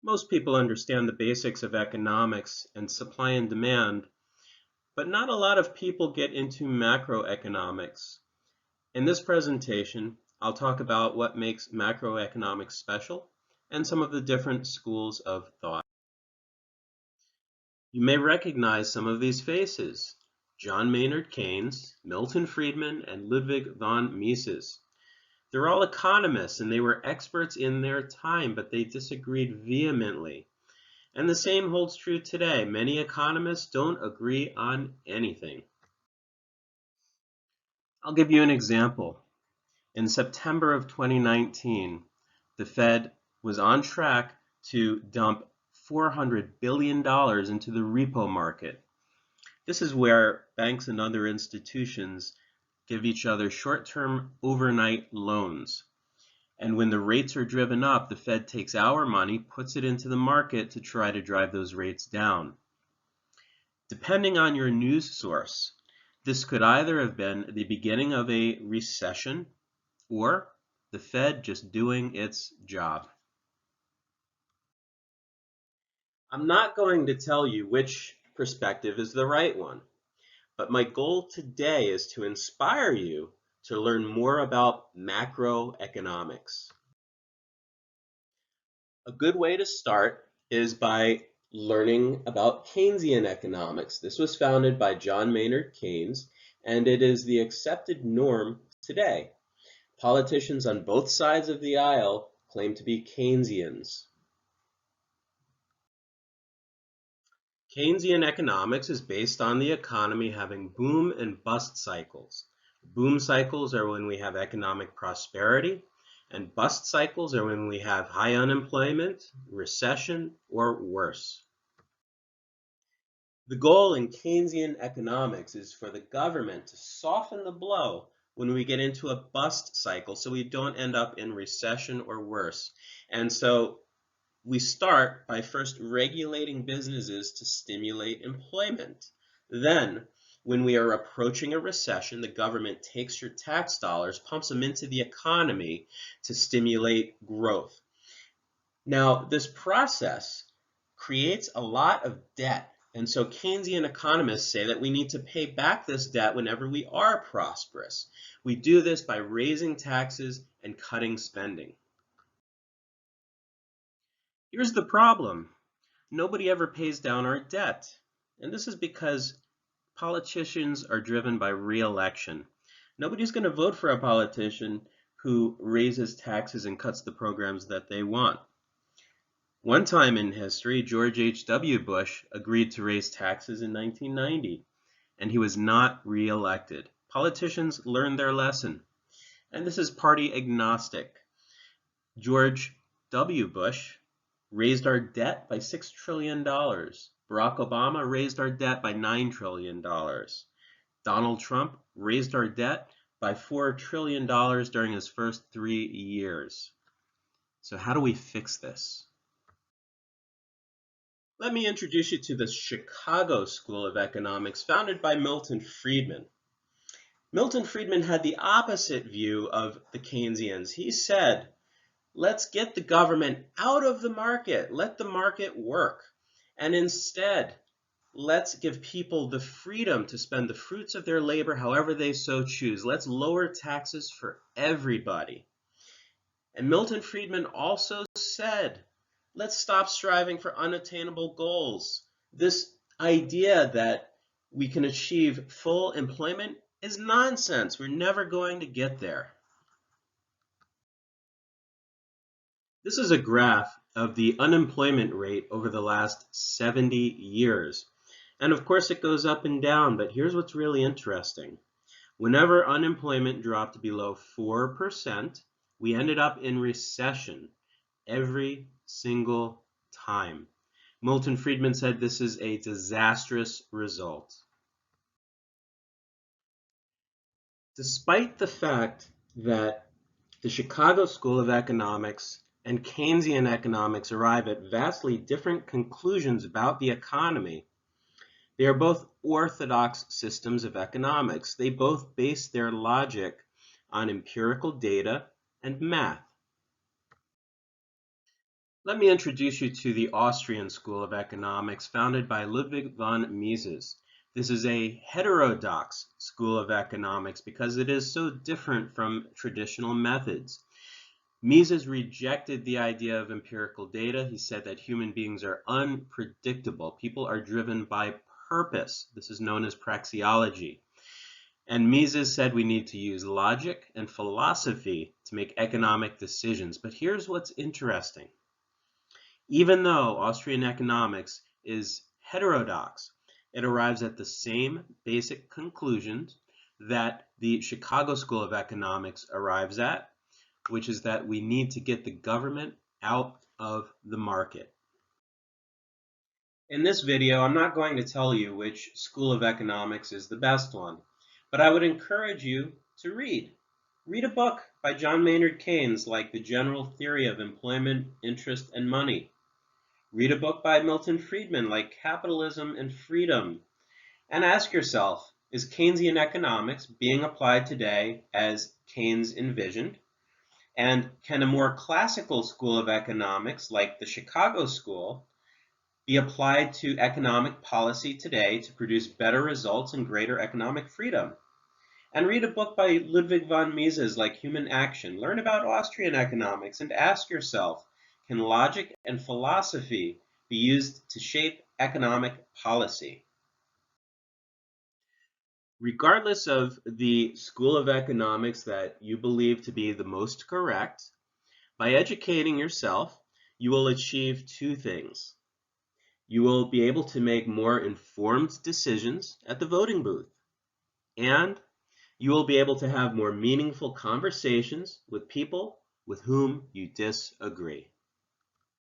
Most people understand the basics of economics and supply and demand, but not a lot of people get into macroeconomics. In this presentation, I'll talk about what makes macroeconomics special and some of the different schools of thought. You may recognize some of these faces: John Maynard Keynes, Milton Friedman, and Ludwig von Mises. They're all economists and they were experts in their time, but they disagreed vehemently. And the same holds true today. Many economists don't agree on anything. I'll give you an example. In September of 2019, the Fed was on track to dump $400 billion into the repo market. This is where banks and other institutions give each other short-term overnight loans. And when the rates are driven up, the Fed takes our money, puts it into the market to try to drive those rates down. Depending on your news source, this could either have been the beginning of a recession or the Fed just doing its job. I'm not going to tell you which perspective is the right one, but my goal today is to inspire you to learn more about macroeconomics. A good way to start is by learning about Keynesian economics. This was founded by John Maynard Keynes, and it is the accepted norm today. Politicians on both sides of the aisle claim to be Keynesians. Keynesian economics is based on the economy having boom and bust cycles. Boom cycles are when we have economic prosperity, and bust cycles are when we have high unemployment, recession, or worse. The goal in Keynesian economics is for the government to soften the blow when we get into a bust cycle so we don't end up in recession or worse. And so we start by first regulating businesses to stimulate employment. Then, when we are approaching a recession, the government takes your tax dollars, pumps them into the economy to stimulate growth. Now, this process creates a lot of debt. And so Keynesian economists say that we need to pay back this debt whenever we are prosperous. We do this by raising taxes and cutting spending. Here's the problem. Nobody ever pays down our debt. And this is because politicians are driven by re-election. Nobody's going to vote for a politician who raises taxes and cuts the programs that they want. One time in history, George H.W. Bush agreed to raise taxes in 1990, and he was not re-elected. Politicians learned their lesson, and this is party agnostic. George W. Bush raised our debt by $6 trillion. Barack Obama raised our debt by $9 trillion. Donald Trump raised our debt by $4 trillion during his first 3 years. So how do we fix this? Let me introduce you to the Chicago School of Economics, founded by Milton Friedman. Milton Friedman had the opposite view of the Keynesians. He said, let's get the government out of the market, let the market work, and instead, let's give people the freedom to spend the fruits of their labor however they so choose. Let's lower taxes for everybody. And Milton Friedman also said, let's stop striving for unattainable goals. This idea that we can achieve full employment is nonsense. We're never going to get there. This is a graph of the unemployment rate over the last 70 years. And of course it goes up and down, but here's what's really interesting. Whenever unemployment dropped below 4%, we ended up in recession every single time. Milton Friedman said this is a disastrous result. Despite the fact that the Chicago School of Economics and Keynesian economics arrive at vastly different conclusions about the economy, they are both orthodox systems of economics. They both base their logic on empirical data and math. Let me introduce you to the Austrian School of Economics, founded by Ludwig von Mises. This is a heterodox school of economics because it is so different from traditional methods. Mises rejected the idea of empirical data. He said that human beings are unpredictable. People are driven by purpose. This is known as praxeology. And Mises said we need to use logic and philosophy to make economic decisions. But here's what's interesting. Even though Austrian economics is heterodox, it arrives at the same basic conclusions that the Chicago School of Economics arrives at, which is that we need to get the government out of the market. In this video, I'm not going to tell you which school of economics is the best one, but I would encourage you to read. Read a book by John Maynard Keynes like The General Theory of Employment, Interest, and Money. Read a book by Milton Friedman like Capitalism and Freedom. And ask yourself, is Keynesian economics being applied today as Keynes envisioned? And can a more classical school of economics like the Chicago School be applied to economic policy today to produce better results and greater economic freedom? And read a book by Ludwig von Mises like Human Action. Learn about Austrian economics and ask yourself, can logic and philosophy be used to shape economic policy? Regardless of the school of economics that you believe to be the most correct, by educating yourself, you will achieve two things. You will be able to make more informed decisions at the voting booth, and you will be able to have more meaningful conversations with people with whom you disagree.